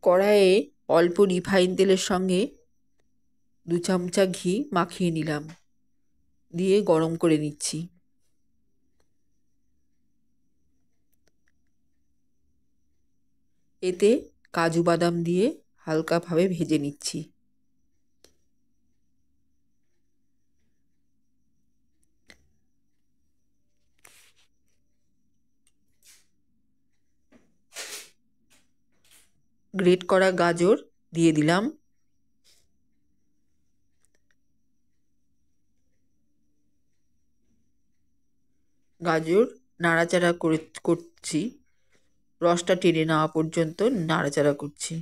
কড়াইয়ে অল্প রিফাইন তেলের সঙ্গে 2 চামচা ঘি মাখিয়ে নিলাম, দিয়ে গরম করে নিচ্ছি। এতে কাজু বাদাম দিয়ে হালকাভাবে ভেজে নিচ্ছি। গ্রেট করা গাজর দিয়ে দিলাম। গাজর নাড়াচাড়া করছি, রসটা টেনে নেওয়া পর্যন্ত নাড়াচাড়া করছি।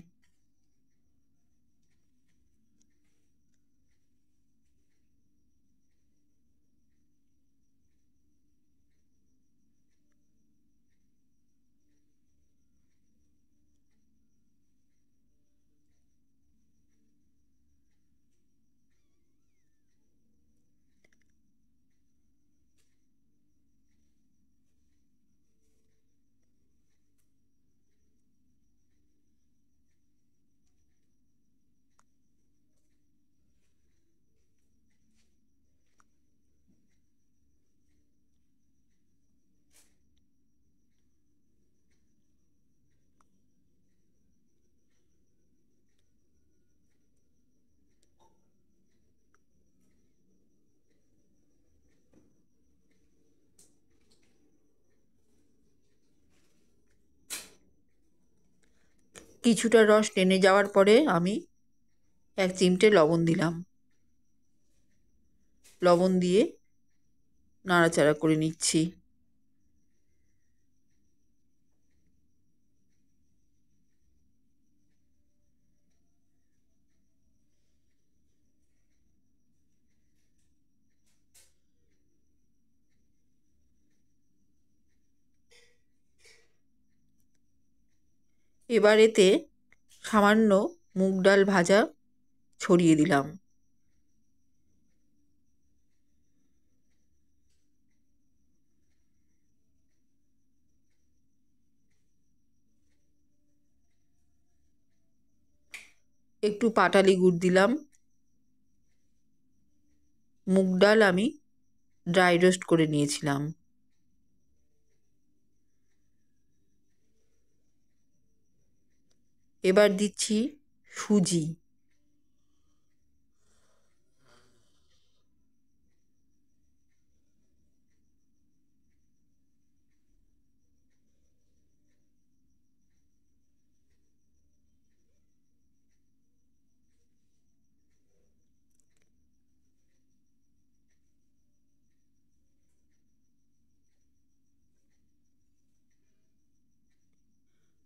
কিছুটা রস টেনে যাওয়ার পরে আমি 1 চিমটে লবণ দিলাম। লবণ দিয়ে নাড়াচাড়া করে নিচ্ছি। এবার এতে সামান্য মুগ ডাল ভাজা ছড়িয়ে দিলাম। একটু পাটালি গুড় দিলাম। মুগ ডাল আমি ড্রাই রোস্ট করে নিয়েছিলাম। এবার দিচ্ছি সুজি।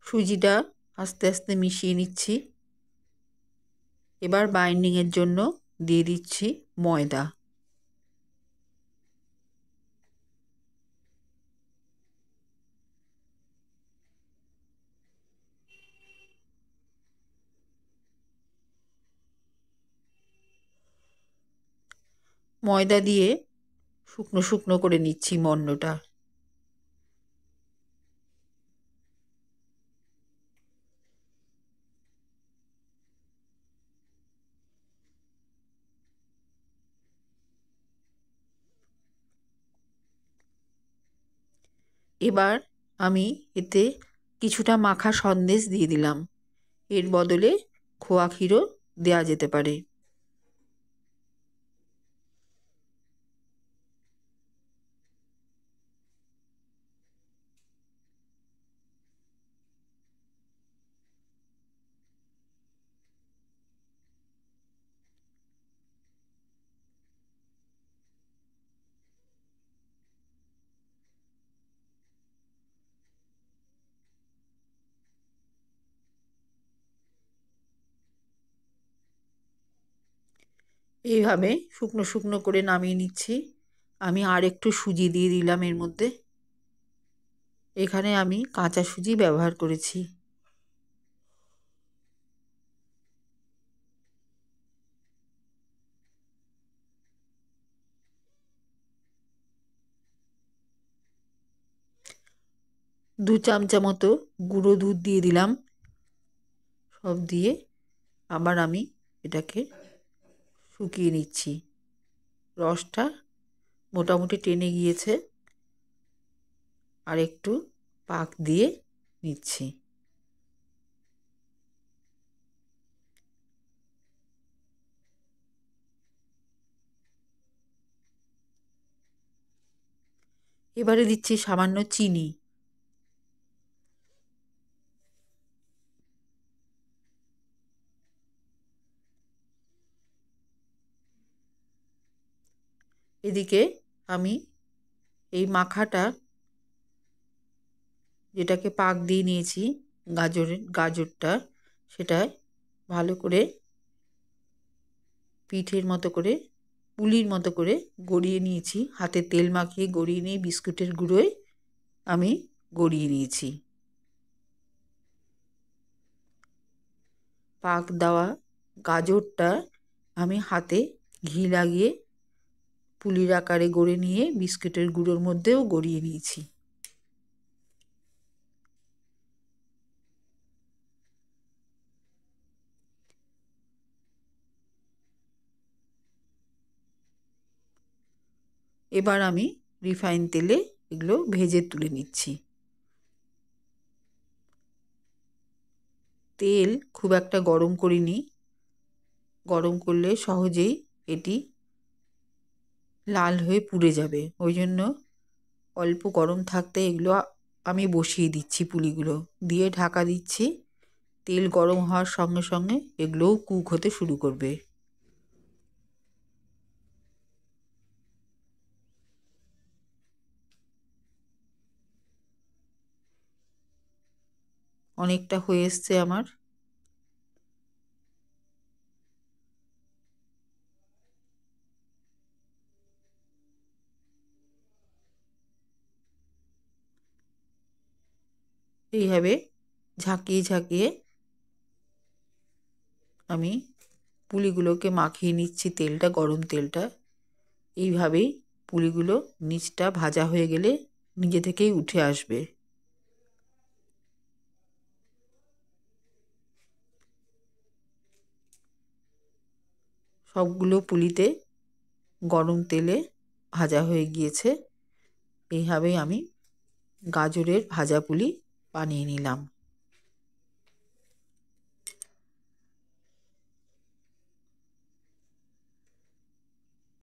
সুজিটা আস্তে আস্তে মিশিয়ে নিচ্ছি। এবার বাইন্ডিংয়ের জন্য দিয়ে দিচ্ছি ময়দা। ময়দা দিয়ে শুকনো শুকনো করে নিচ্ছি মণ্ডটা। এবার আমি এতে কিছুটা মাখা সন্দেশ দিয়ে দিলাম। এর বদলে খোয়া ক্ষীরও দেওয়া যেতে পারে। এইভাবে শুকনো শুকনো করে নামিয়ে নিচ্ছি। আমি আর একটু সুজি দিয়ে দিলাম এর মধ্যে। এখানে আমি কাঁচা সুজি ব্যবহার করেছি। দু চামচা মতো গুঁড়ো দুধ দিয়ে দিলাম। সব দিয়ে আবার আমি এটাকে শুকিয়ে নিচ্ছি। রসটা মোটামুটি টেনে গিয়েছে, আর একটু পাক দিয়ে নিচ্ছি। এবারে দিচ্ছি সামান্য চিনি। এদিকে আমি এই মাখাটা, যেটাকে পাক দিয়ে নিয়েছি গাজরটা, সেটা ভালো করে পিঠের মতো করে, পুলির মতো করে গড়িয়ে নিয়েছি। হাতে তেল মাখিয়ে গড়িয়ে নিয়ে বিস্কুটের গুঁড়োয় আমি গড়িয়ে নিয়েছি। পাক দেওয়া গাজরটা আমি হাতে ঘি লাগিয়ে পুলির আকারে গড়ে নিয়ে বিস্কুটের গুঁড়োর মধ্যেও গড়িয়ে নিয়েছি। এবার আমি রিফাইন তেলে এগুলো ভেজে তুলে নিচ্ছি। তেল খুব একটা গরম করিনি, গরম করলে সহজেই এটি লাল হয়ে পুড়ে যাবে। ওই জন্য অল্প গরম থাকতে এগুলো আমি বসিয়ে দিচ্ছি, পুলিগুলো দিয়ে ঢাকা দিচ্ছি। তেল গরম হওয়ার সঙ্গে সঙ্গে এগুলোও কুক হতে শুরু করবে। অনেকটা হয়ে এসছে আমার। এইভাবে ঝাঁকিয়ে ঝাঁকিয়ে আমি পুলিগুলোকে মাখিয়ে নিচ্ছি তেলটা, গরম তেলটা। এইভাবেই পুলিগুলো নিচটা ভাজা হয়ে গেলে নিজে থেকেই উঠে আসবে। সবগুলো পুলিতে গরম তেলে ভাজা হয়ে গিয়েছে। এইভাবেই আমি গাজরের ভাজা পুলি বানিয়ে নিলাম।